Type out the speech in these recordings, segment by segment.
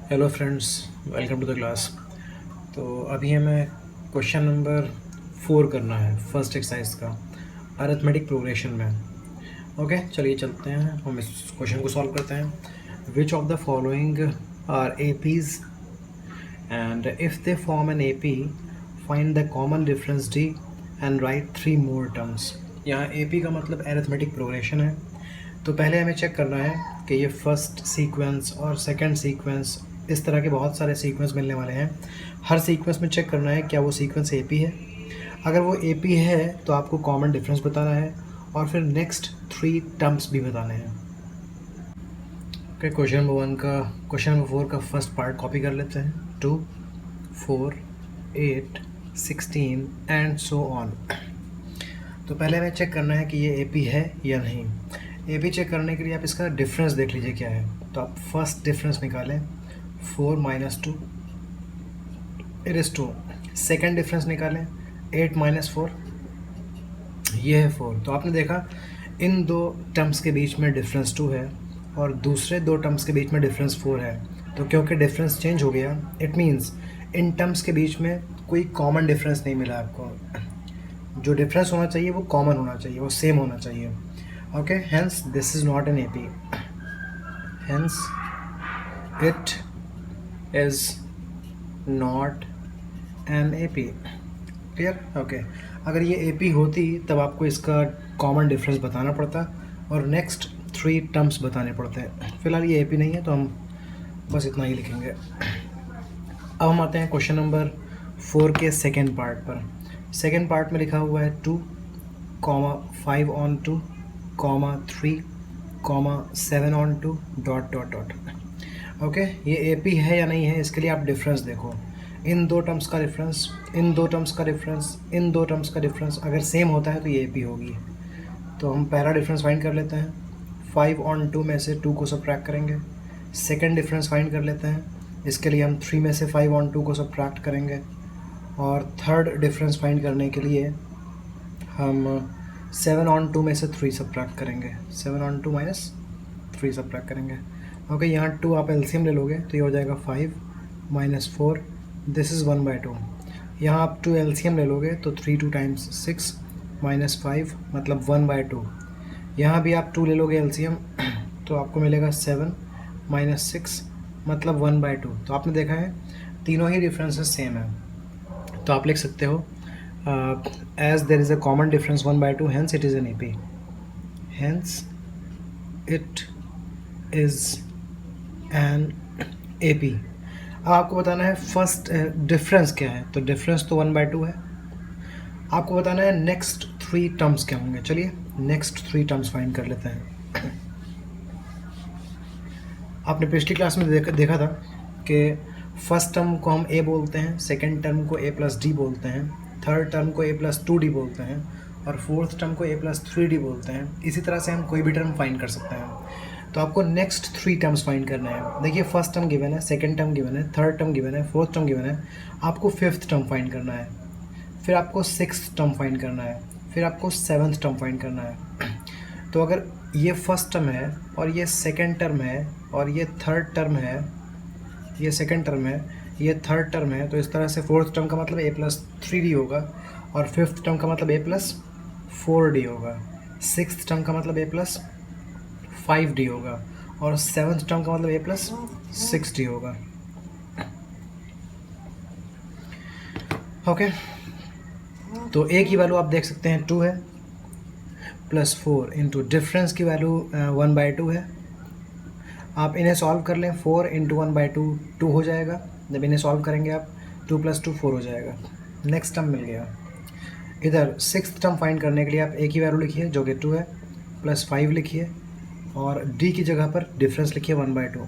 Hello friends, welcome to the class. तो अभी हमें क्वेश्चन नंबर 4 करना है फर्स्ट एक्सरसाइज का अरिथमेटिक प्रोग्रेशन में। ओके, चलिए चलते हैं, हम इस क्वेश्चन को सॉल्व करते हैं। Which of the following are A Ps and if they form an A P find the common difference D and write 3 more terms. यहाँ ए पी का मतलब अरिथमेटिक प्रोग्रेशन है। तो पहले हमें चेक करना है कि ये फर्स्ट सीक्वेंस और सेकंड सीक्वेंस, इस तरह के बहुत सारे सीक्वेंस मिलने वाले हैं। हर सीक्वेंस में चेक करना है क्या वो सीक्वेंस ए पी है। अगर वो ए पी है तो आपको कॉमन डिफरेंस बताना है और फिर नेक्स्ट 3 टर्म्स भी बताने हैं। ओके, क्वेश्चन नंबर 4 का फर्स्ट पार्ट कॉपी कर लेते हैं। 2, 4, 8, 16 एंड सो ऑन। तो पहले हमें चेक करना है कि ये ए पी है या नहीं। ए पी चेक करने के लिए आप इसका डिफरेंस देख लीजिए क्या है। तो आप फर्स्ट डिफरेंस निकालें, 4 minus 2 it is 2। Second difference निकालें, 8 माइनस 4, ये है 4। तो आपने देखा इन दो टर्म्स के बीच में डिफरेंस 2 है और दूसरे दो टर्म्स के बीच में डिफरेंस 4 है। तो क्योंकि डिफरेंस चेंज हो गया, इट मीन्स इन टर्म्स के बीच में कोई कॉमन डिफरेंस नहीं मिला आपको। जो डिफरेंस होना चाहिए वो कॉमन होना चाहिए, वो सेम होना चाहिए। Okay, hence this is not an A P, hence it is not an A P. Clear? Okay, अगर ये ए पी होती तब आपको इसका कॉमन डिफरेंस बताना पड़ता और नेक्स्ट 3 टर्म्स बताने पड़ते हैं। फिलहाल ये ए पी नहीं है तो हम बस इतना ही लिखेंगे। अब हम आते हैं क्वेश्चन नंबर 4 के सेकेंड पार्ट पर। सेकेंड पार्ट में लिखा हुआ है 2, 5 on 2, 3, 7 on 2 ... ओके, ये ए पी है या नहीं है इसके लिए आप डिफरेंस देखो। इन दो टर्म्स का डिफरेंस, इन दो टर्म्स का डिफरेंस, इन दो टर्म्स का डिफरेंस अगर सेम होता है तो ये ए पी होगी। तो हम पहला डिफरेंस फाइंड कर लेते हैं। 5 on 2 में से 2 को सब्ट्रैक्ट करेंगे। सेकेंड डिफरेंस फाइंड कर लेते हैं, इसके लिए हम 3 में से 5 on 2 को सब्ट्रैक्ट करेंगे। और थर्ड डिफरेंस फाइंड करने के लिए हम 7 on 2 में से 3 सब्ट्रैक्ट करेंगे। 7 on 2 माइनस 3 सब्ट्रैक्ट करेंगे। ओके, यहाँ 2 आप एलसीएम ले लोगे तो ये हो जाएगा 5 माइनस 4, दिस इज़ 1/2। यहाँ आप 2 एलसीएम ले लोगे तो 3 2 टाइम्स 6 माइनस 5 मतलब 1/2। यहाँ भी आप 2 ले लोगे एलसीएम तो आपको मिलेगा 7 माइनस 6 मतलब 1/2। तो आपने देखा है तीनों ही डिफरेंसेस सेम है। तो आप लिख सकते हो as there is a common difference 1/2, hence it is an A P, hence it is an A P. अब आपको बताना है फर्स्ट डिफरेंस क्या है। तो डिफरेंस तो 1/2 है। आपको बताना है नेक्स्ट 3 टर्म्स क्या होंगे। चलिए नेक्स्ट 3 टर्म्स फाइंड कर लेते हैं। आपने पिछली क्लास में देखा था कि फर्स्ट टर्म को हम ए बोलते हैं, सेकेंड टर्म को a+d बोलते हैं, थर्ड टर्म को a+2d बोलते हैं और फोर्थ टर्म को a+3d बोलते हैं। इसी तरह से हम कोई भी टर्म फाइंड कर सकते हैं। तो आपको नेक्स्ट 3 टर्म्स फाइंड करना है। देखिए फर्स्ट टर्म गिवन है, सेकेंड टर्म गिवन है, थर्ड टर्म गिवन है, फोर्थ टर्म गिवन है। आपको फिफ्थ टर्म फाइंड करना है, फिर आपको सिक्स्थ टर्म फाइंड करना है, फिर आपको सेवन्थ टर्म फाइंड करना है। तो अगर ये फर्स्ट टर्म है और ये सेकेंड टर्म है और ये थर्ड टर्म है, ये सेकेंड टर्म है, ये थर्ड टर्म है, तो इस तरह से फोर्थ टर्म का मतलब a+3d होगा और फिफ्थ टर्म का मतलब a+4d होगा, सिक्स्थ टर्म का मतलब a+5d होगा और सेवन्थ टर्म का मतलब a+6d होगा। ओके, तो a की वैल्यू आप देख सकते हैं 2 है, +4 इंटू डिफरेंस की वैल्यू 1/2 है। आप इन्हें सॉल्व कर लें, 4 इंटू 1/2 2 हो जाएगा। जब इन्हें सॉल्व करेंगे आप 2 + 2 4 हो जाएगा। नेक्स्ट टर्म मिल गया। इधर सिक्स्थ टर्म फाइंड करने के लिए आप a की वैल्यू लिखिए जो कि 2 है, +5 लिखिए और d की जगह पर डिफरेंस लिखिए 1/2।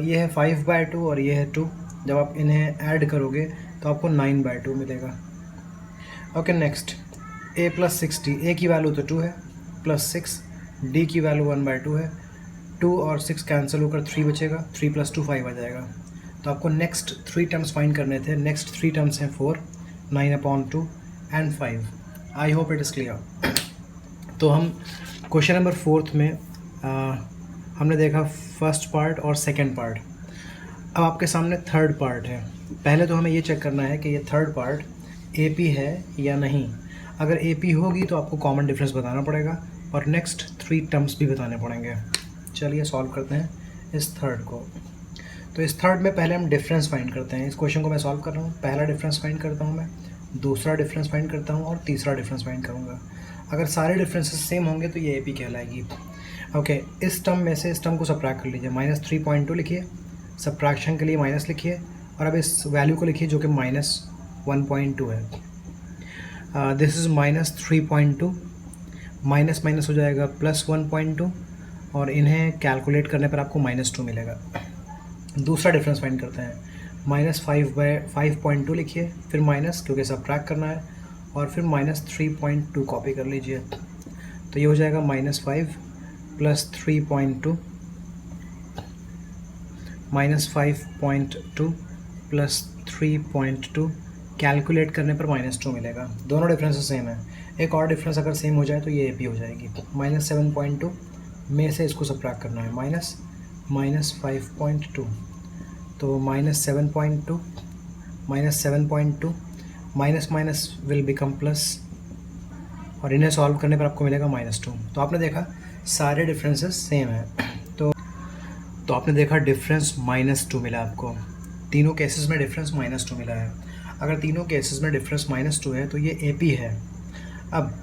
ये है 5/2 और ये है 2। जब आप इन्हें ऐड करोगे तो आपको 9/2 मिलेगा। ओके, नेक्स्ट a+6d, a की वैल्यू तो 2 है, +6, d की वैल्यू 1/2 है। 2 और 6 कैंसिल होकर 3 बचेगा, 3 + 2 5 आ जाएगा। तो आपको नेक्स्ट 3 टर्म्स फाइंड करने थे। नेक्स्ट 3 टर्म्स हैं 4, 9/2 and 5। I hope it is clear. तो हम क्वेश्चन नंबर 4 में हमने देखा फर्स्ट पार्ट और सेकेंड पार्ट। अब आपके सामने थर्ड पार्ट है। पहले तो हमें ये चेक करना है कि ये थर्ड पार्ट ए पी है या नहीं। अगर ए पी होगी तो आपको कॉमन डिफरेंस बताना पड़ेगा और नेक्स्ट 3 टर्म्स भी बताने पड़ेंगे। चलिए सॉल्व करते हैं इस थर्ड को। तो इस थर्ड में पहले हम डिफरेंस फाइंड करते हैं। इस क्वेश्चन को मैं सॉल्व कर रहा हूँ। पहला डिफरेंस फाइंड करता हूँ मैं, दूसरा डिफरेंस फाइंड करता हूँ और तीसरा डिफरेंस फाइंड करूँगा। अगर सारे डिफरेंसेस सेम होंगे तो ये ए पी कहलाएगी। ओके, इस टर्म में से इस टर्म को सब्ट्रैक्ट कर लीजिए। -3.2 लिखिए, सब्ट्रैक्शन के लिए माइनस लिखिए और अब इस वैल्यू को लिखिए जो कि -1.2 है। दिस इज़ -3.2, माइनस माइनस हो जाएगा +1.2 और इन्हें कैलकुलेट करने पर आपको -2 मिलेगा। दूसरा डिफरेंस फाइंड करते हैं। -5/5.2 लिखिए, फिर माइनस क्योंकि सब्ट्रैक्ट करना है और फिर -3.2 कॉपी कर लीजिए। तो ये हो जाएगा -5 + 3.2 -5.2 + 3.2 कैलकुलेट करने पर -2 मिलेगा। दोनों डिफरेंसेस सेम है। एक और डिफरेंस अगर सेम हो जाए तो ये ए पी हो जाएगी। -7.2 में से इसको सब्ट्रैक्ट करना है, -5.2 तो -7.2 -7.2 minus minus will become plus और इन्हें सॉल्व करने पर आपको मिलेगा -2। तो आपने देखा सारे डिफरेंसेस सेम हैं। तो आपने देखा डिफरेंस -2 मिला आपको। तीनों केसेस में डिफरेंस -2 मिला है। अगर तीनों केसेस में डिफरेंस -2 है तो ये ए पी है। अब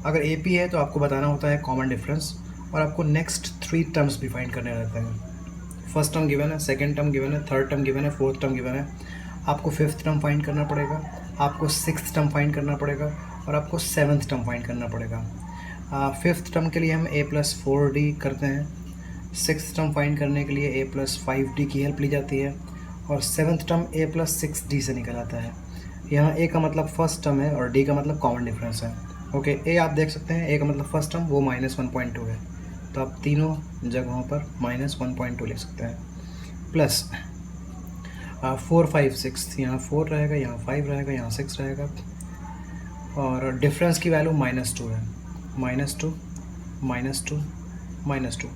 अगर ए पी है तो आपको बताना होता है कॉमन डिफरेंस और आपको नेक्स्ट 3 टर्म्स भी फाइंड करने रहते हैं। फर्स्ट टर्म गिवन है, सेकंड टर्म गिवन है, थर्ड टर्म गिवन है, फोर्थ टर्म गिवन है। आपको फिफ्थ टर्म फाइंड करना पड़ेगा, आपको सिक्स्थ टर्म फाइंड करना पड़ेगा और आपको सेवन्थ टर्म फाइंड करना पड़ेगा। फिफ्थ टर्म के लिए हम a+4d करते हैं, सिक्स्थ टर्म फाइंड करने के लिए a+5d की हेल्प ली जाती है और सेवन्थ टर्म a+6d से निकल आता है। यहाँ a का मतलब फर्स्ट टर्म है और d का मतलब कॉमन डिफरेंस है। ओके, a आप देख सकते हैं, a का मतलब फर्स्ट टर्म, वो -1.2 है। तो आप तीनों जगहों पर -1.2 लिख सकते हैं। प्लस 4 5 6, यहाँ 4 रहेगा, यहाँ 5 रहेगा, यहाँ 6 रहेगा और डिफरेंस की वैल्यू -2 है। -2 -2 -2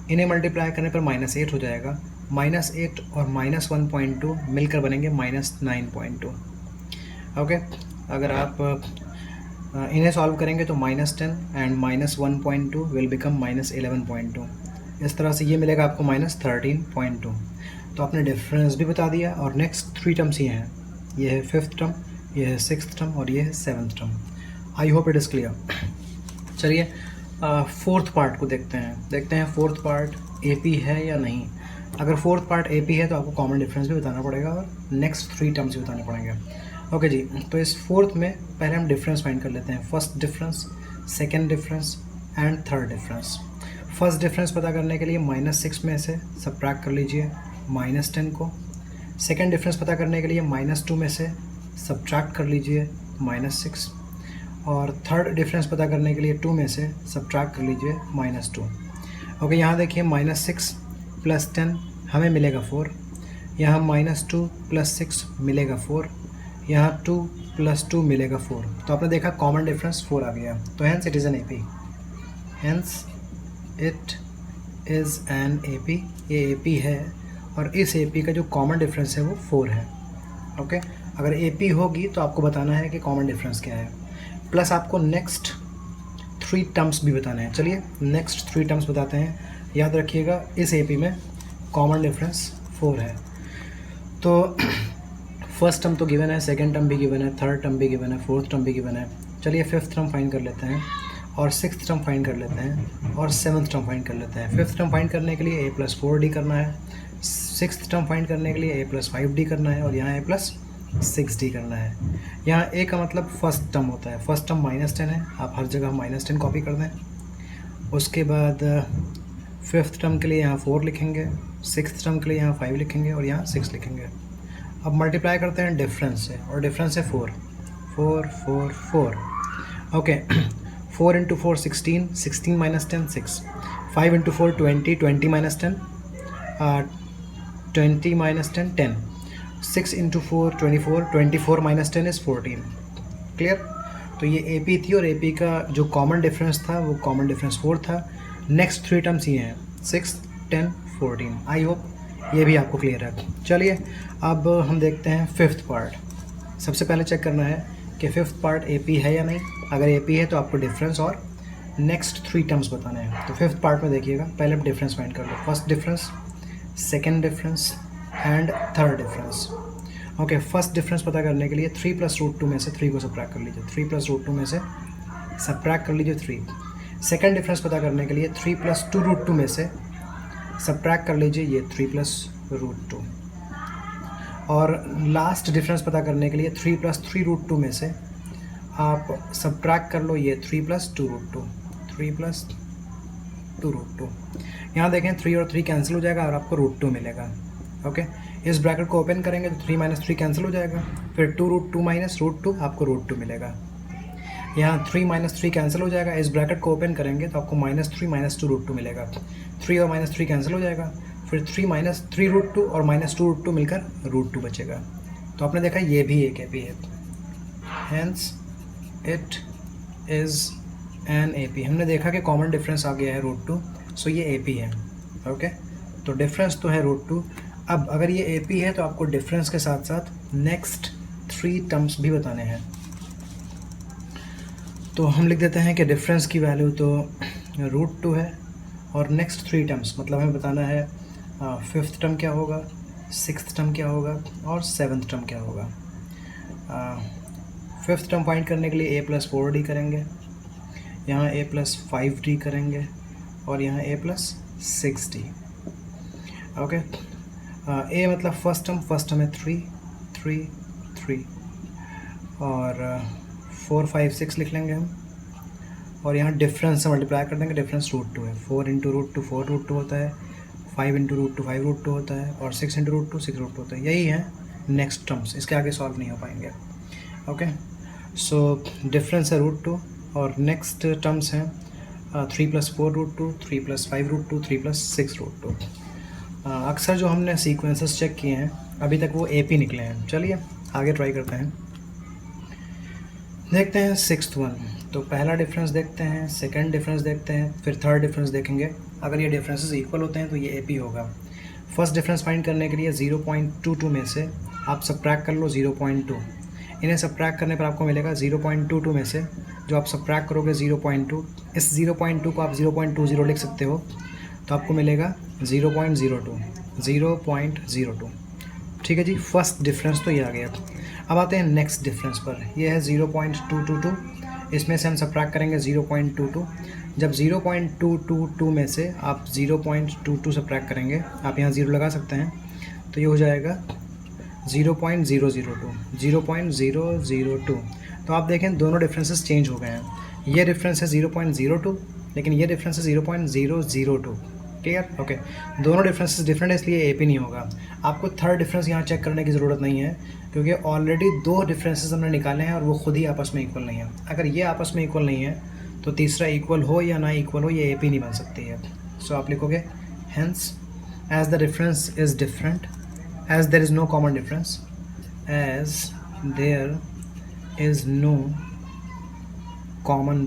इन्हें मल्टीप्लाई करने पर -8 हो जाएगा। -8 और -1.2 मिलकर बनेंगे -9.2। ओके, अगर आप इन्हें सॉल्व करेंगे तो -10 एंड -1.2 विल बिकम -11.2। इस तरह से ये मिलेगा आपको -13.2। तो आपने डिफरेंस भी बता दिया और नेक्स्ट 3 टर्म्स ये हैं। ये है फिफ्थ टर्म, ये है सिक्स्थ टर्म और ये है seventh term. I hope it is clear. चलिए फोर्थ पार्ट को देखते हैं फोर्थ पार्ट ए पी है या नहीं। अगर फोर्थ पार्ट ए पी है तो आपको कॉमन डिफरेंस भी बताना पड़ेगा और नेक्स्ट 3 टर्म्स भी बताने पड़ेंगे। ओके जी, तो इस फोर्थ में पहले हम डिफरेंस फाइंड कर लेते हैं। First difference, second difference and third difference. First difference पता करने के लिए -6 में से सब्ट्रैक्ट कर लीजिए -10 को। सेकेंड डिफरेंस पता करने के लिए -2 में से सब्ट्रैक्ट कर लीजिए -6 और थर्ड डिफरेंस पता करने के लिए 2 में से सब्ट्रैक्ट कर लीजिए -2। ओके, यहाँ देखिए -6 + 10 हमें मिलेगा 4, यहाँ -2 + 6 मिलेगा 4, यहाँ 2 + 2 मिलेगा 4। तो आपने देखा कॉमन डिफरेंस 4 आ गया। तो hence it is an A P, hence it is an A P. ये ए पी है और इस ए पी का जो कॉमन डिफरेंस है वो 4 है। ओके, अगर ए पी होगी तो आपको बताना है कि कॉमन डिफरेंस क्या है, प्लस आपको नेक्स्ट 3 टर्म्स भी बताने हैं। चलिए नेक्स्ट 3 टर्म्स बताते हैं। याद रखिएगा इस ए पी में कॉमन डिफरेंस 4 है। तो फर्स्ट टर्म तो गिवन है, सेकेंड टर्म भी गिवन है, थर्ड टर्म भी गिवन है, फोर्थ टर्म भी गिवन है। चलिए फिफ्थ टर्म फाइंड कर लेते हैं और सिक्स्थ टर्म फाइंड कर लेते हैं और सेवन्थ टर्म फाइंड कर लेते हैं। फिफ्थ टर्म फाइंड करने के लिए a+4d करना है, सिक्स्थ टर्म फाइंड करने के लिए a+5d करना है और यहाँ a+6d करना है। यहाँ a का मतलब फर्स्ट टर्म होता है, फर्स्ट टर्म -10 है, आप हर जगह -10 कॉपी कर दें। उसके बाद फिफ्थ टर्म के लिए यहाँ 4 लिखेंगे, सिक्स्थ टर्म के लिए यहाँ 5 लिखेंगे और यहाँ 6 लिखेंगे। अब मल्टीप्लाई करते हैं डिफरेंस से और डिफरेंस है 4 4 4 4। Okay, 4 × 4 16, 16 - 10 6, 5 × 4 20, 20 - 10 20 - 10 10, 6 × 4 24, 24 - 10 is 14। क्लियर। तो ये ए पी थी और ए पी का जो कॉमन डिफरेंस था वो कॉमन डिफरेंस 4 था। नेक्स्ट 3 टर्म्स ये हैं 6 10 14। आई होप ये भी आपको क्लियर है। चलिए अब हम देखते हैं फिफ्थ पार्ट। सबसे पहले चेक करना है कि फिफ्थ पार्ट AP है या नहीं। अगर AP है तो आपको डिफरेंस और नेक्स्ट 3 टर्म्स बताने हैं। तो फिफ्थ पार्ट में देखिएगा, पहले आप डिफरेंस फाइंड कर लो। First difference, second difference and third difference. Okay, first difference पता करने के लिए 3 + √2 में से 3 को सब्ट्रैक्ट कर लीजिए। 3 + √2 में से सब्ट्रैक्ट कर लीजिए 3। सेकेंड डिफरेंस पता करने के लिए 3 + 2√2 में से सब्ट्रैक्ट कर लीजिए ये 3 + √2। और लास्ट डिफरेंस पता करने के लिए 3 + 3√2 में से आप सब्ट्रैक्ट कर लो ये 3 + 2√2। 3 + 2√2। यहाँ देखें 3 और 3 कैंसिल हो जाएगा और आपको √2 मिलेगा। ओके, इस ब्रैकेट को ओपन करेंगे तो 3 - 3 कैंसिल हो जाएगा, फिर 2√2 - √2 आपको √2 मिलेगा। यहाँ 3 - 3 कैंसिल हो जाएगा, इस ब्रैकेट को ओपन करेंगे तो आपको -3 - 2 √2 मिलेगा। 3 और -3 कैंसिल हो जाएगा, फिर 3 - 3 √2 और -2 √2 मिलकर √2 बचेगा। तो आपने देखा ये भी एक AP है, hence it is an AP। हमने देखा कि कॉमन डिफरेंस आ गया है √2, सो ये AP है। ओके, तो डिफरेंस तो है √2। अब अगर ये AP है तो आपको डिफरेंस के साथ साथ नेक्स्ट 3 टर्म्स भी बताने हैं। तो हम लिख देते हैं कि डिफरेंस की वैल्यू तो √2 है और नेक्स्ट 3 टर्म्स मतलब हमें बताना है फिफ्थ टर्म क्या होगा, सिक्स्थ टर्म क्या होगा और सेवन्थ टर्म क्या होगा। फिफ्थ टर्म फाइंड करने के लिए A + 4D करेंगे, यहाँ A + 5D करेंगे और यहाँ A + 6D। ओके, A मतलब फर्स्ट टर्म है 3 और 4 5 6 लिख लेंगे हम, और यहाँ डिफरेंस से मल्टीप्लाई कर देंगे। डिफरेंस √2 है, 4 × √2 4 √2 होता है, 5 × √2 5 √2 होता है और 6 × √2 6 √2 होता है। यही है नेक्स्ट टर्म्स, इसके आगे सॉल्व नहीं हो पाएंगे। ओके, सो डिफरेंस है √2 और नेक्स्ट टर्म्स हैं 3 + 4 √2, 3 + 5 √2, 3 + 6 √2। अक्सर जो हमने सीक्वेंसेस चेक किए हैं अभी तक वो AP निकले हैं। चलिए आगे ट्राई करते हैं, देखते हैं सिक्स्थ वन। तो पहला डिफरेंस देखते हैं, सेकंड डिफरेंस देखते हैं, फिर थर्ड डिफरेंस देखेंगे। अगर ये डिफरेंसेस इक्वल होते हैं तो ये AP होगा। फर्स्ट डिफरेंस फाइंड करने के लिए 0.22 में से आप सब्ट्रैक्ट कर लो 0.2। इन्हें सब्ट्रैक्ट करने पर आपको मिलेगा 0.22 में से जो आप सब्ट्रैक्ट करोगे 0.2, इस 0.2 को आप 0.20 लिख सकते हो, तो आपको मिलेगा 0.02। ठीक है जी, फर्स्ट डिफरेंस तो ये आ गया। अब आते हैं नेक्स्ट डिफरेंस पर, यह है 0.222। इसमें से हम सब्ट्रैक्ट करेंगे 0.22। जब 0.222 में से आप 0.22 सब्ट्रैक्ट करेंगे, आप यहाँ 0 लगा सकते हैं, तो ये हो जाएगा 0.002। तो आप देखें दोनों डिफरेंसेस चेंज हो गए हैं। ये डिफरेंस है 0.02 लेकिन ये डिफरेंस है 0.002। क्लियर? ओके, दोनों डिफरेंसेस डिफरेंट है इसलिए AP नहीं होगा। आपको थर्ड डिफरेंस यहाँ चेक करने की ज़रूरत नहीं है क्योंकि ऑलरेडी 2 डिफरेंसेस हमने निकाले हैं और वो खुद ही आपस में इक्वल नहीं है। अगर ये आपस में इक्वल नहीं है तो तीसरा इक्वल हो या ना इक्वल हो ये AP नहीं बन सकती है। सो आप लिखोगे hence as the difference is different, as there is no common difference, as there is no common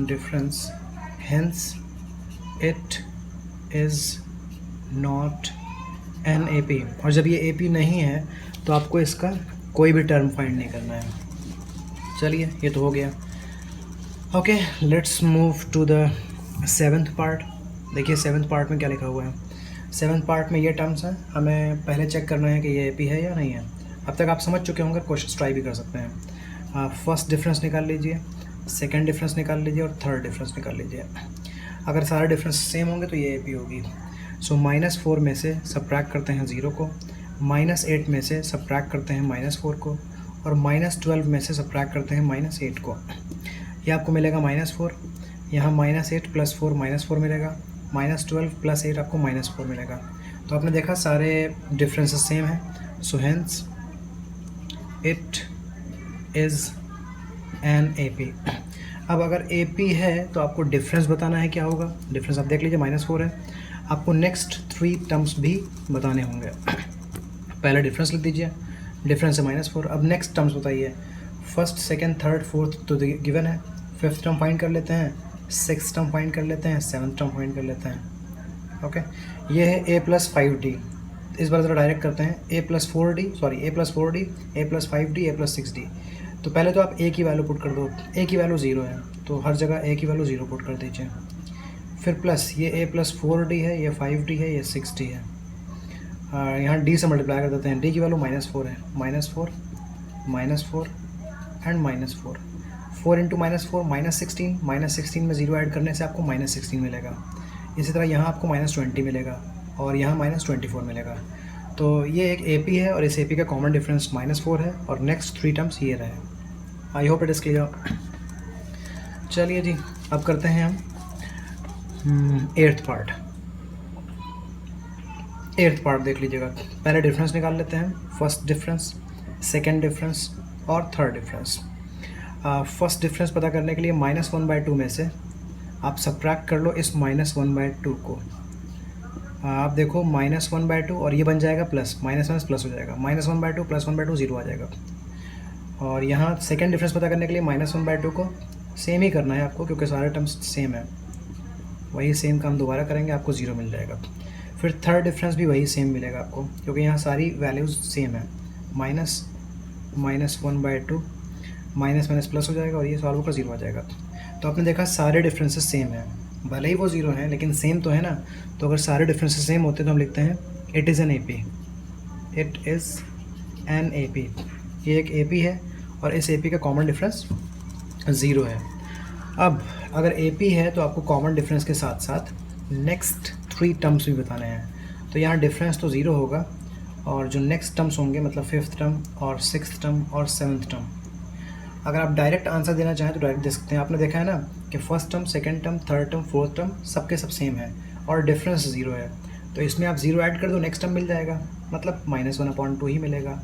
difference, hence it is not an AP। और जब ये AP नहीं है तो आपको इसका कोई भी टर्म फाइंड नहीं करना है। चलिए ये तो हो गया। Okay, let's move to the seventh part. देखिए सेवन्थ पार्ट में क्या लिखा हुआ है। सेवन्थ पार्ट में ये टर्म्स हैं, हमें पहले चेक करना है कि ये AP है या नहीं है। अब तक आप समझ चुके होंगे, क्वेश्चन ट्राई भी कर सकते हैं। फर्स्ट डिफरेंस निकाल लीजिए, सेकेंड डिफरेंस निकाल लीजिए और थर्ड डिफरेंस निकाल लीजिए। अगर सारे डिफरेंस सेम होंगे तो ये AP होगी। सो -4 में से सब्ट्रैक्ट करते हैं 0 को, -8 में से सब्ट्रैक्ट करते हैं -4 को और -12 में से सब्ट्रैक्ट करते हैं -8 को। ये आपको मिलेगा -4, यहाँ -8 + 4 -4 मिलेगा, -12 + 8 आपको -4 मिलेगा। तो आपने देखा सारे डिफरेंसेस सेम हैं। So hence it is an AP। अब अगर AP है तो आपको डिफरेंस बताना है क्या होगा। डिफरेंस आप देख लीजिए -4 है, आपको नेक्स्ट 3 टर्म्स भी बताने होंगे। पहले डिफरेंस लिख दीजिए, डिफरेंस है -4। अब नेक्स्ट टर्म्स बताइए, फर्स्ट सेकंड थर्ड फोर्थ तो गिवन है। फिफ्थ टर्म फाइंड कर लेते हैं, सिक्स टर्म फाइंड कर लेते हैं, सेवन्थ टर्म फाइंड कर लेते हैं। ओके, ये है ए प्लस 5d। इस बार ज़रा डायरेक्ट करते हैं, ए प्लस 4d, ए प्लस 4d, ए प्लस 5d, ए प्लस 6d। तो पहले तो आप ए की वैल्यू पुट कर दो, ए की वैल्यू 0 है तो हर जगह ए की वैल्यू 0 पुट कर दीजिए। फिर प्लस ये ए प्लस 4d है, ये 5d है, ये 6d है। यहाँ d से मल्टीप्लाई कर देते हैं, d की वैल्यू -4 है, -4 -4 एंड -4। 4 इंटू -4 -16, -16 में 0 ऐड करने से आपको -16 मिलेगा। इसी तरह यहाँ आपको -20 मिलेगा और यहाँ -24 मिलेगा। तो ये एक AP है और इस AP का कॉमन डिफरेंस -4 है और नेक्स्ट 3 टर्म्स ये रहे। आई होप इट इज़ क्लियर। चलिए जी, अब करते हैं हम 8th पार्ट। 8th पार्ट देख लीजिएगा। पहले डिफरेंस निकाल लेते हैं, फर्स्ट डिफरेंस, सेकेंड डिफरेंस और थर्ड डिफरेंस। फर्स्ट डिफरेंस पता करने के लिए -1/2 में से आप सब्ट्रैक्ट कर लो इस -1/2 को। आप देखो -1/2 और ये बन जाएगा प्लस, माइनस प्लस हो जाएगा, -1/2 + 1/2 0 आ जाएगा। और यहाँ सेकेंड डिफरेंस पता करने के लिए -1/2 को सेम ही करना है आपको, क्योंकि सारे टर्म्स सेम है। वही सेम काम दोबारा करेंगे, आपको 0 मिल जाएगा। फिर थर्ड डिफरेंस भी वही सेम मिलेगा आपको, क्योंकि यहाँ सारी वैल्यूज़ सेम है। -1/2 माइनस प्लस हो जाएगा और ये सॉल्व होकर 0 आ जाएगा। तो आपने देखा सारे डिफरेंसेस सेम हैं, भले ही वो 0 हैं लेकिन सेम तो है ना। तो अगर सारे डिफरेंसेस सेम होते तो हम लिखते हैं it is an AP, it is an AP। ये एक AP है और इस AP का कॉमन डिफरेंस 0 है। अब अगर AP है तो आपको कॉमन डिफरेंस के साथ साथ नेक्स्ट 3 टर्म्स भी बताने हैं। तो यहाँ डिफरेंस तो 0 होगा और जो नेक्स्ट टर्म्स होंगे, मतलब 5th टर्म और 6th टर्म और 7th टर्म, अगर आप डायरेक्ट आंसर देना चाहें तो डायरेक्ट दे सकते हैं। आपने देखा है ना कि first term, second term, third term, fourth term सबके सब सेम है और डिफरेंस 0 है। तो इसमें आप 0 ऐड कर दो, नेक्स्ट टर्म मिल जाएगा, मतलब -1/2 ही मिलेगा।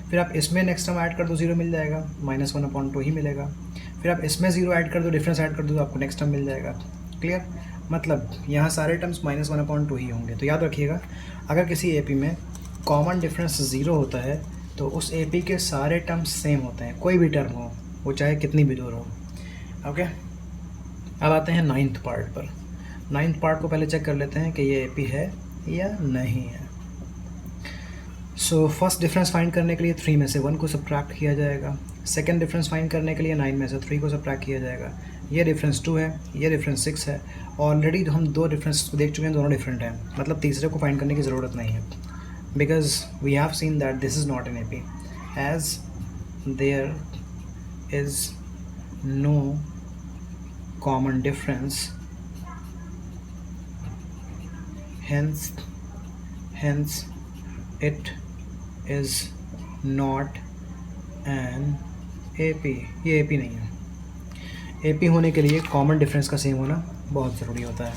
फिर आप इसमें नेक्स्ट टर्म ऐड कर दो, 0 मिल जाएगा, -1/2 ही मिलेगा। फिर आप इसमें 0 ऐड कर दो, डिफरेंस ऐड कर दो तो आपको नेक्स्ट टर्म मिल जाएगा। क्लियर? मतलब यहाँ सारे टर्म्स -1/2 ही होंगे। तो याद रखिएगा, अगर किसी AP में कॉमन डिफरेंस 0 होता है तो उस AP के सारे टर्म्स सेम होते हैं, कोई भी टर्म हो, वो चाहे कितनी भी दूर हो। ओके, अब आते हैं 9th पार्ट पर। 9th पार्ट को पहले चेक कर लेते हैं कि ये AP है या नहीं है। सो फर्स्ट डिफरेंस फाइंड करने के लिए 3 में से 1 को सब्ट्रैक्ट किया जाएगा। सेकंड डिफरेंस फाइंड करने के लिए 9 में से 3 को सब्ट्रैक्ट किया जाएगा। ये डिफरेंस 2 है, ये डिफरेंस 6 है। ऑलरेडी हम 2 डिफरेंस को देख चुके हैं, दोनों डिफरेंट हैं, मतलब तीसरे को फाइंड करने की ज़रूरत नहीं है। Because we have seen that this is not an AP as there is no common difference, hence it is not an AP। ये AP नहीं है। AP होने के लिए कॉमन डिफरेंस का सेम होना बहुत ज़रूरी होता है।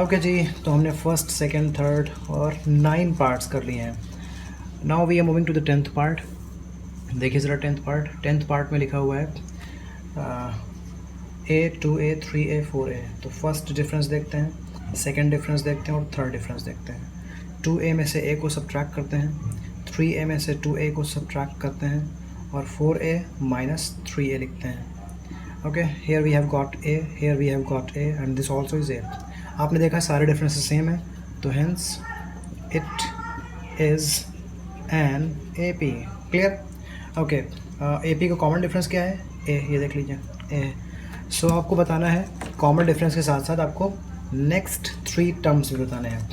ओके जी, तो हमने फर्स्ट, सेकेंड, थर्ड और 9 पार्ट्स कर लिए हैं। Now we are moving to the 10th part. देखिए ज़रा 10th पार्ट में लिखा हुआ है A, 2A, 3A, 4A। तो फर्स्ट डिफरेंस देखते हैं, सेकंड डिफरेंस देखते हैं और थर्ड डिफरेंस देखते हैं। 2A में से A को सब्ट्रैक्ट करते हैं, 3A में से 2A को सब्ट्रैक्ट करते हैं और 4A - 3A लिखते हैं। Okay, here we have got A, here we have got A and this also is A। आपने देखा सारे डिफरेंसेस सेम है, तो hence it is an AP। Clear? Okay, AP का कॉमन डिफरेंस क्या है? A। ये देख लीजिए A। सो आपको बताना है कॉमन डिफरेंस के साथ साथ आपको नेक्स्ट 3 टर्म्स भी बताने हैं।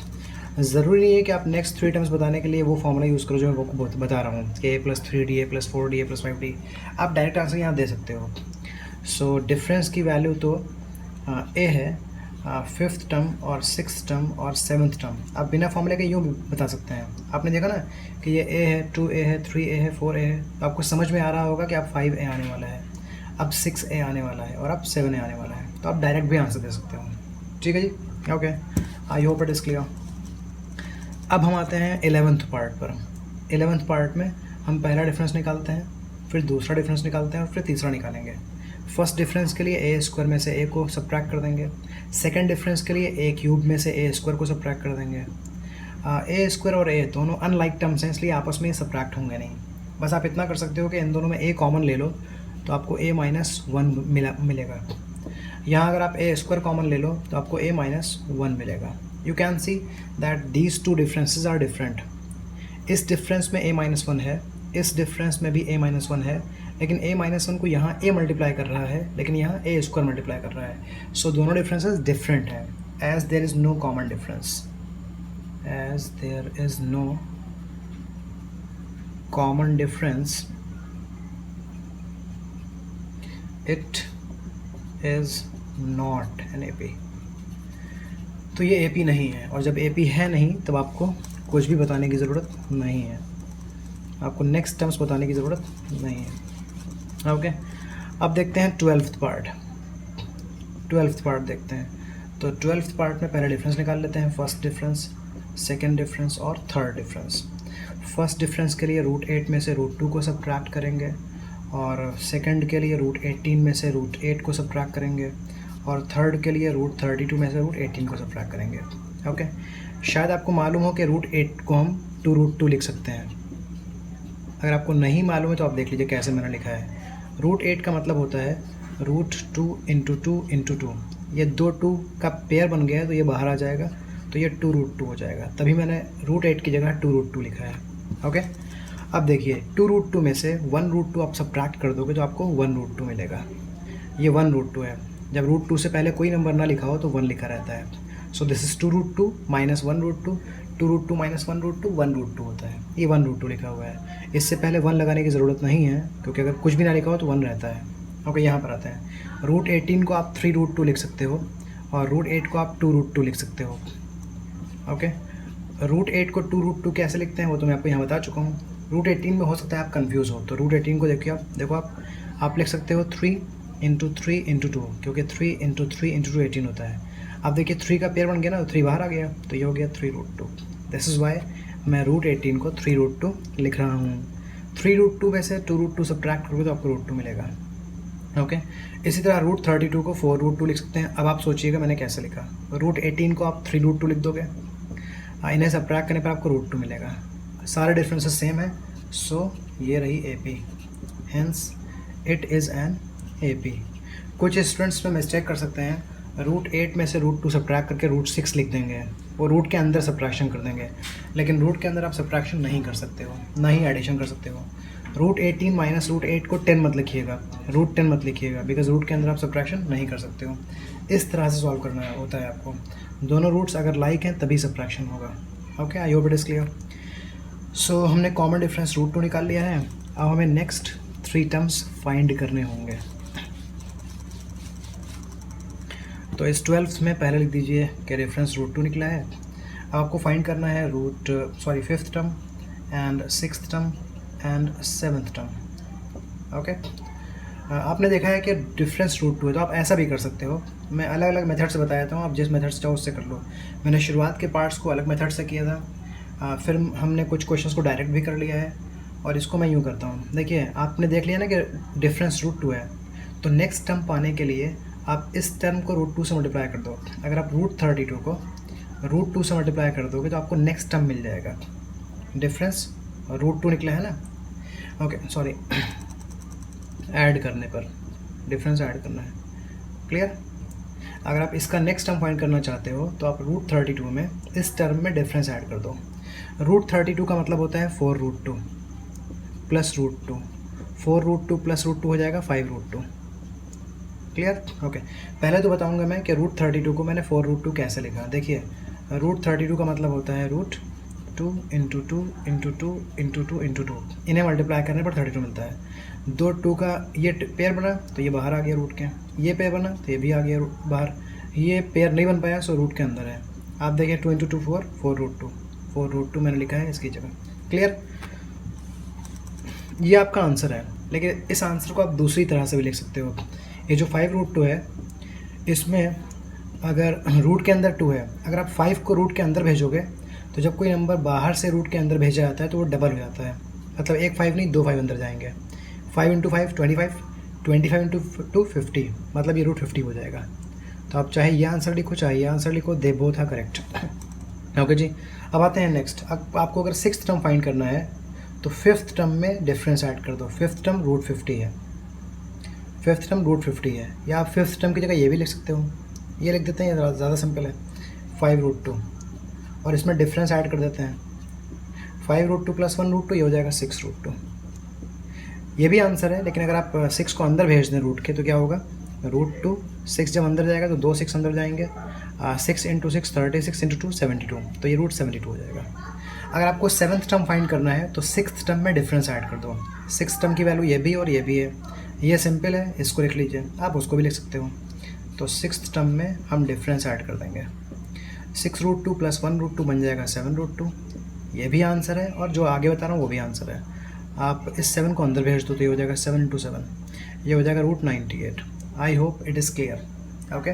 ज़रूरी नहीं है कि आप नेक्स्ट 3 टर्म्स बताने के लिए वो फॉर्मूला यूज़ करो जो मैं आपको बता रहा हूँ कि A+3D, A+4D, A+5D। आप डायरेक्ट आंसर यहाँ दे सकते हो। सो डिफरेंस की वैल्यू तो A है, 5th टर्म और 6th टर्म और 7th टर्म। आप बिना फॉर्मूले के यूँ बता सकते हैं। आपने देखा ना कि ये A है, 2A है, 3A है, 4A है। तो आपको समझ में आ रहा होगा कि अब 5A आने वाला है, अब 6A आने वाला है और अब 7A आने वाला है। तो आप डायरेक्ट भी आंसर दे सकते हो। ठीक है ji, okay, I hope it is clear. अब हम आते हैं 11th पार्ट पर। 11th पार्ट में हम पहला डिफरेंस निकालते हैं, फिर दूसरा डिफरेंस निकालते हैं और फिर तीसरा निकालेंगे। फर्स्ट डिफरेंस के लिए A² में से A को सब्ट्रैक्ट कर देंगे। सेकंड डिफरेंस के लिए A³ में से A² को सब्ट्रैक्ट कर देंगे। A² और A दोनों अनलाइक टर्म्स हैं, इसलिए आपस में सब्ट्रैक्ट होंगे नहीं। बस आप इतना कर सकते हो कि इन दोनों में A कॉमन ले लो तो आपको A - 1 मिलेगा। यहाँ अगर आप ए स्क्वायर कॉमन ले लो तो आपको a माइनस 1 मिलेगा। You can see that these two differences are different. इस डिफरेंस में a माइनस 1 है, इस डिफरेंस में भी a माइनस 1 है, लेकिन a माइनस 1 को यहाँ a मल्टीप्लाई कर रहा है, लेकिन यहाँ a स्क्वायर मल्टीप्लाई कर रहा है। सो दोनों डिफरेंसेस डिफरेंट हैं। As there is no common difference, as there is no common difference, it is not an AP। तो ये AP नहीं है, और जब AP है नहीं तब आपको कुछ भी बताने की ज़रूरत नहीं है, आपको नेक्स्ट टर्म्स बताने की ज़रूरत नहीं है। ओके, अब देखते हैं 12th पार्ट। 12th पार्ट देखते हैं। तो 12th पार्ट में पहले डिफरेंस निकाल लेते हैं, फर्स्ट डिफरेंस, सेकंड डिफरेंस और थर्ड डिफरेंस। फर्स्ट डिफरेंस के लिए √8 में से √2 को सब्ट्रैक्ट करेंगे, और सेकंड के लिए √18 में से √8 को सब्ट्रैक्ट करेंगे, और थर्ड के लिए √32 में से √18 को सब्ट्रैक्ट करेंगे। ओके, शायद आपको मालूम हो कि √8 को हम 2√2 लिख सकते हैं। अगर आपको नहीं मालूम है तो आप देख लीजिए कैसे मैंने लिखा है। √8 का मतलब होता है √2 × 2 × 2। ये दो 2 का पेयर बन गया है तो ये बाहर आ जाएगा, तो ये 2√2 हो जाएगा। तभी मैंने √8 की जगह 2√2 लिखा है। ओके, अब देखिए 2√2 में से 1√2 आप सब्ट्रैक्ट कर दोगे तो आपको 1√2 मिलेगा। ये 1√2 है। जब √2 से पहले कोई नंबर ना लिखा हो तो 1 लिखा रहता है। So this is 2√2 minus 1√2, 2√2 minus 1√2 1√2 होता है। ये 1√2 लिखा हुआ है। इससे पहले 1 लगाने की ज़रूरत नहीं है, क्योंकि अगर कुछ भी ना लिखा हो तो 1 रहता है। ओके, यहाँ पर आता है √18 को आप 3√2 लिख सकते हो, और √8 को आप 2√2 लिख सकते हो। ओके, √8 को 2√2 कैसे लिखते हैं वो तो मैं आपको यहाँ बता चुका हूँ। √18 में हो सकता है आप कंफ्यूज हो, तो √18 को देखिए, आप लिख सकते हो 3 × 3 × 2, क्योंकि 3 × 3 × 2 18 होता है। अब देखिए 3 का पेयर बन गया ना, तो 3 बाहर आ गया, तो ये हो गया 3√2। दिस इज़ वाई मैं √18 को 3√2 लिख रहा हूँ। 3√2 में से 2√2 सब्ट्रैक्ट करोगे तो आपको √2 मिलेगा। ओके, इसी तरह √32 को 4√2 लिख सकते हैं। अब आप सोचिएगा मैंने कैसे लिखा। √18 को आप 3√2 लिख दोगे, इन्हें सब्ट्रैक्ट करने पर आपको √2 मिलेगा। सारे डिफरेंसेस सेम है, सो ये रही AP, hence it is an AP। कुछ स्टूडेंट्स में मिस्टेक कर सकते हैं, √8 में से √2 सब्ट्रैक्ट करके √6 लिख देंगे, वो रूट के अंदर सब्ट्रैक्शन कर देंगे, लेकिन रूट के अंदर आप सब्ट्रैक्शन नहीं कर सकते हो, ना ही एडिशन कर सकते हो। √18 माइनस √8 को 10 मत लिखिएगा, √10 मत लिखिएगा, बिकॉज रूट के अंदर आप सब्ट्रैक्शन नहीं कर सकते हो। इस तरह से सॉल्व करना होता है आपको। दोनों रूट्स अगर लाइक हैं तभी सब्ट्रैक्शन होगा। Okay, I hope it is clear. So हमने कॉमन डिफरेंस √2 निकाल लिया है। अब हमें नेक्स्ट 3 टर्म्स फाइंड करने होंगे। तो इस 12th में पहले लिख दीजिए कि रेफरेंस √2 निकला है। अब आपको फाइंड करना है 5th term and 6th term and 7th term. Okay, आपने देखा है कि डिफरेंस √2 है, तो आप ऐसा भी कर सकते हो। मैं अलग अलग मेथड से बताया था, आप जिस मेथड से चाहो उससे कर लो। मैंने शुरुआत के पार्ट्स को अलग मेथड से किया था, फिर हमने कुछ क्वेश्चंस को डायरेक्ट भी कर लिया है, और इसको मैं यूँ करता हूँ। देखिए आपने देख लिया ना कि डिफरेंस √2 है, तो नेक्स्ट टर्म पाने के लिए आप इस टर्म को √2 से मल्टीप्लाई कर दो। अगर आप √32 को √2 से मल्टीप्लाई कर दोगे तो आपको नेक्स्ट टर्म मिल जाएगा। डिफरेंस √2 निकला है ना। ओके, सॉरी, ऐड करने पर डिफरेंस ऐड करना है। क्लियर? अगर आप इसका नेक्स्ट टर्म फाइंड करना चाहते हो तो आप √32 में इस टर्म में डिफरेंस ऐड कर दो। √32 का मतलब होता है 4√2 प्लस √2, 4√2 प्लस √2 हो जाएगा 5√2। क्लियर? ओके, पहले तो बताऊंगा मैं कि √32 को मैंने 4√2 कैसे लिखा। देखिए √32 का मतलब होता है √2 × 2 × 2 × 2 × 2, इन्हें मल्टीप्लाई करने पर 32 मिलता है। 2 2 का ये पेयर बना तो ये बाहर आ गया रूट के, ये पेयर बना तो ये भी आ गया बाहर, ये पेयर नहीं बन पाया सो रूट के अंदर है। आप देखिए 2 × 2 4, 4√2 मैंने लिखा है इसकी जगह। क्लियर? ये आपका आंसर है, लेकिन इस आंसर को आप दूसरी तरह से भी लिख सकते हो। ये जो 5√2 है, इसमें अगर रूट के अंदर 2 है, अगर आप 5 को रूट के अंदर भेजोगे तो जब कोई नंबर बाहर से रूट के अंदर भेजा जाता है तो वो डबल हो जाता है। मतलब एक 5 नहीं 2 5 अंदर जाएंगे। 5 × 5 25, 25 × 2 50, मतलब ये √50 हो जाएगा। तो आप चाहे ये आंसर लिखो चाहे ये आंसर लिखो, they both are correct. Okay ji, अब आते हैं नेक्स्ट। अब आपको अगर 6th टर्म फाइंड करना है तो 5th टर्म में डिफरेंस ऐड कर दो। 5th टर्म √50 है, फिफ्थ टर्म रूट 50 है, या आप फिफ्थ टर्म की जगह ये भी लिख सकते हो, ये लिख देते हैं, ये ज़्यादा सिंपल है, 5√2, और इसमें डिफरेंस ऐड कर देते हैं, 5√2 + 1√2, ये हो जाएगा 6√2। ये भी आंसर है, लेकिन अगर आप 6 को अंदर भेज दें रूट के तो क्या होगा, √2, 6 जब अंदर जाएगा तो 2 6 अंदर जाएंगे, 6 × 6 36 × 2 72, तो ये √72 हो जाएगा। अगर आपको सेवन्थ टर्म फाइंड करना है तो सिक्स टर्म में डिफरेंस ऐड कर दो, सिक्स टर्म की वैल्यू ये भी और ये भी है, ये सिंपल है, इसको लिख लीजिए, आप उसको भी लिख सकते हो। तो सिक्स टर्म में हम डिफरेंस ऐड कर देंगे, 6√2 + 1√2 बन जाएगा 7√2, ये भी आंसर है, और जो आगे बता रहा हूँ वो भी आंसर है। आप इस 7 को अंदर भेज दो तो ये हो जाएगा 7 × 7, ये हो जाएगा √98। आई hope it is clear. Okay,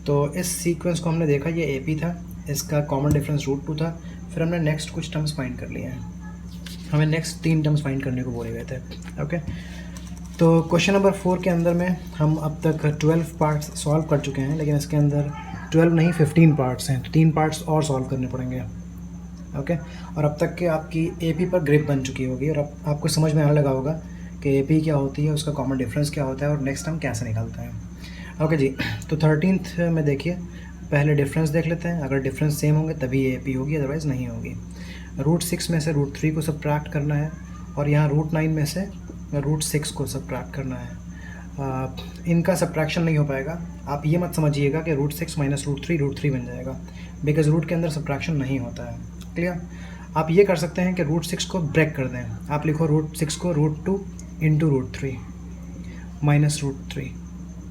तो इस सीक्वेंस को हमने देखा, ये AP था, इसका कॉमन डिफरेंस √2 था, फिर हमने नेक्स्ट कुछ टर्म्स फाइंड कर लिए हैं, हमें नेक्स्ट 3 टर्म्स फाइंड करने को बोले गए थे। ओके, तो क्वेश्चन नंबर 4 के अंदर में हम अब तक 12 पार्ट्स सॉल्व कर चुके हैं, लेकिन इसके अंदर 12 नहीं 15 पार्ट्स हैं, तो 3 पार्ट्स और सॉल्व करने पड़ेंगे। ओके, और अब तक के आपकी AP पर ग्रिप बन चुकी होगी, और अब आपको समझ में आने लगा होगा कि AP क्या होती है, उसका कॉमन डिफरेंस क्या होता है, और नेक्स्ट टर्म कैसे निकलता है। ओके जी, तो 13th में देखिए, पहले डिफरेंस देख लेते हैं, अगर डिफरेंस सेम होंगे तभी ये AP होगी, अदरवाइज़ नहीं होगी। √6 में से √3 को सब्ट्रैक्ट करना है, और यहाँ √9 में से √6 को सब्ट्रैक्ट करना है। इनका सब्ट्रैक्शन नहीं हो पाएगा, आप ये मत समझिएगा कि √6 - √3 बन जाएगा, बिकॉज रूट के अंदर सब्ट्रैक्शन नहीं होता है। क्लियर? आप ये कर सकते हैं कि √6 को ब्रेक कर दें, आप लिखो √6 को √2 × √3 -√3।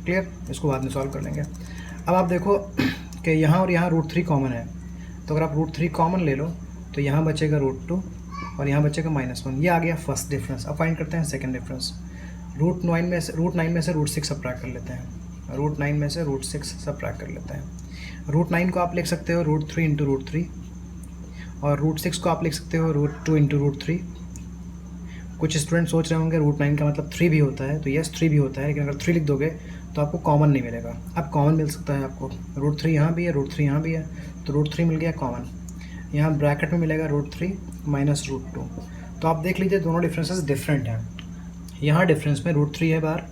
क्लियर? इसको बाद में सॉल्व कर लेंगे। अब आप देखो कि यहाँ और यहाँ √3 कॉमन है, तो अगर आप √3 कॉमन ले लो तो यहाँ बचेगा √2 और यहाँ बचेगा -1, ये आ गया फर्स्ट डिफरेंस। अब फाइंड करते हैं सेकंड डिफरेंस। √9 में से √6 सब्ट्रैक्ट कर लेते हैं, √9 में से √6 सब्ट्रैक्ट कर लेते हैं। √9 को आप लिख सकते हो √3 × √3, और √6 को आप लिख सकते हो √2 × √3। कुछ स्टूडेंट सोच रहे होंगे √9 का मतलब 3 भी होता है, तो यस 3 भी होता है, लेकिन अगर 3 लिख दोगे तो आपको कॉमन नहीं मिलेगा। अब कॉमन मिल सकता है आपको, √3 यहाँ भी है, √3 यहाँ भी है, तो √3 मिल गया कॉमन। यहाँ ब्रैकेट में मिलेगा √3 -√2। तो आप देख लीजिए दोनों डिफरेंसेस डिफरेंट हैं, यहाँ डिफरेंस में √3 है बाहर,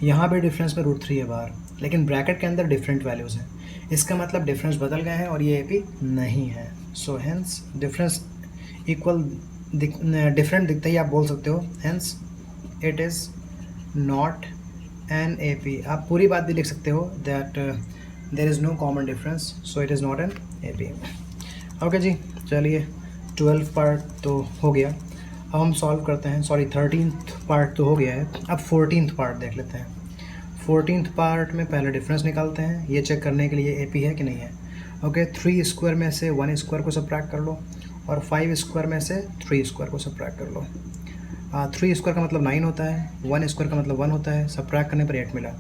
यहाँ भी डिफरेंस में √3 है बाहर, लेकिन ब्रैकेट के अंदर डिफरेंट वैल्यूज़ हैं, इसका मतलब डिफरेंस बदल गए हैं और ये AP नहीं है। So hence difference equal different दिखते ही आप बोल सकते हो hence it is not an AP। आप पूरी बात भी लिख सकते हो that there is no common difference, so it is not an AP। Okay ji, चलिए 12 पार्ट तो हो गया, अब हम सॉल्व करते हैं। सॉरी 13th पार्ट तो हो गया है, अब 14th पार्ट देख लेते हैं। 14th पार्ट में पहले डिफरेंस निकालते हैं, ये चेक करने के लिए AP है कि नहीं है। ओके, 3² में से 1² को सब्ट्रैक्ट कर लो, और 5² में से 3² को सब्ट्रैक्ट कर लो। 3² का मतलब 9 होता है, 1² का मतलब 1 होता है, सब्ट्रैक्ट करने पर 8 मिला।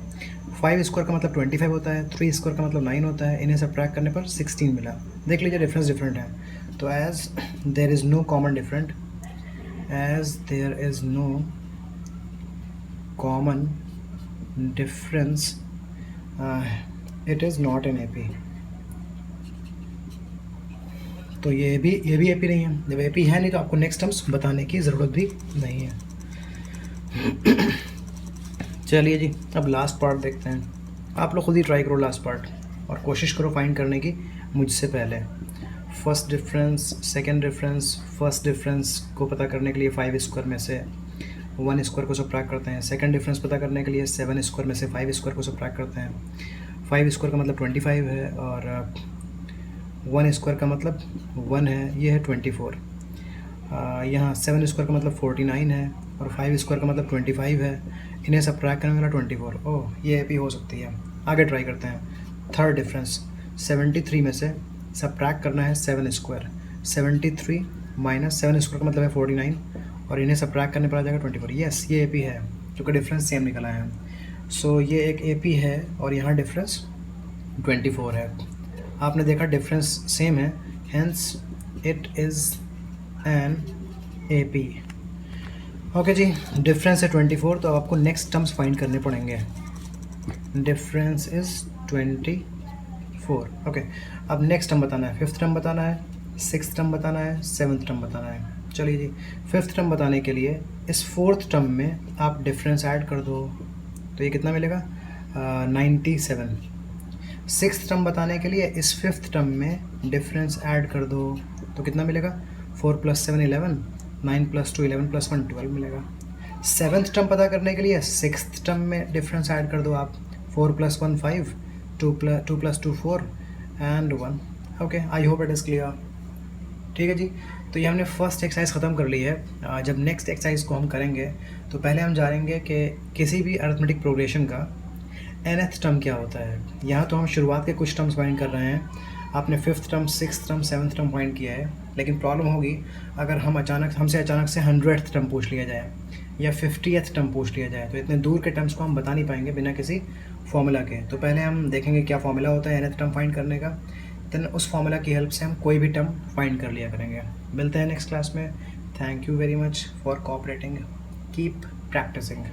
5² का मतलब 25 होता है, 3² का मतलब 9 होता है, इन्हें सब्ट्रैक्ट करने पर 16 मिला। देख लीजिए डिफरेंस डिफरेंट है, तो as there is no common different, as there is no common difference, it is not an AP। तो ये भी AP नहीं है, जब AP है नहीं तो आपको नेक्स्ट टर्म्स बताने की ज़रूरत भी नहीं है। चलिए जी, अब लास्ट पार्ट देखते हैं। आप लोग खुद ही ट्राई करो लास्ट पार्ट, और कोशिश करो फाइंड करने की मुझसे पहले। First difference, second difference, first difference को पता करने के लिए 5² में से 1² को सब्ट्रैक्ट करते हैं। सेकंड डिफरेंस पता करने के लिए 7² में से 5² को सब्ट्रैक्ट करते हैं। 5² का मतलब 25 है, और 1² का मतलब 1 है, ये है 24। यहाँ 7² का मतलब 49 है, और 5² का मतलब 25 है, इन्हें सब्ट्रैक्ट करने वाला 24। ओह, ये AP हो सकती है। आगे ट्राई करते हैं। थर्ड डिफरेंस, 73 में से सब्ट्रैक्ट करना है 7²। 73 - 7² का मतलब है 49, और इन्हें सब्ट्रैक्ट करने पर आ जाएगा 24। यस, ये AP है, क्योंकि डिफरेंस सेम निकला है। सो ये एक AP है, और यहाँ डिफरेंस 24 है। आपने देखा डिफरेंस सेम है, hence it is an AP। Okay जी, डिफरेंस है 24, तो अब आपको नेक्स्ट टर्म्स फाइंड करने पड़ेंगे। Difference is 24। ओके, अब नेक्स्ट टर्म बताना है, 5th टर्म बताना है, 6th टर्म बताना है, 7th टर्म बताना है। चलिए जी, 5th टर्म बताने के लिए इस 4th टर्म में आप डिफरेंस ऐड कर दो, तो ये कितना मिलेगा 97। सिक्स्थ टर्म बताने के लिए इस फिफ्थ टर्म में डिफरेंस ऐड कर दो तो कितना मिलेगा 4 + 7 11, 9 + 2 11 + 1 12 मिलेगा। सेवन्थ टर्म पता करने के लिए सिक्स्थ टर्म में डिफरेंस ऐड कर दो आप 4 + 1 5, 2 + 2 4 and 1। Okay, I hope it is clear. ठीक है जी, तो ये हमने फर्स्ट एक्सरसाइज ख़त्म कर ली है। जब नेक्स्ट एक्सरसाइज को हम करेंगे तो पहले हम जानेंगे कि किसी भी अरिथमेटिक प्रोग्रेशन का nth टर्म क्या होता है। यहाँ तो हम शुरुआत के कुछ टर्म्स फाइंड कर रहे हैं। आपने fifth term, sixth term, seventh term find किया है, लेकिन प्रॉब्लम होगी अगर हमसे अचानक से 100th टर्म पूछ लिया जाए या 50th टर्म पूछ लिया जाए, तो इतने दूर के टर्म्स को हम बता नहीं पाएंगे बिना किसी फॉर्मूला के। तो पहले हम देखेंगे क्या फॉर्मूला होता है nth टर्म फाइंड करने का, देन उस फॉर्मूला की हेल्प से हम कोई भी टर्म फाइंड कर लिया करेंगे। मिलते हैं नेक्स्ट क्लास में। Thank you very much for cooperating, keep practising.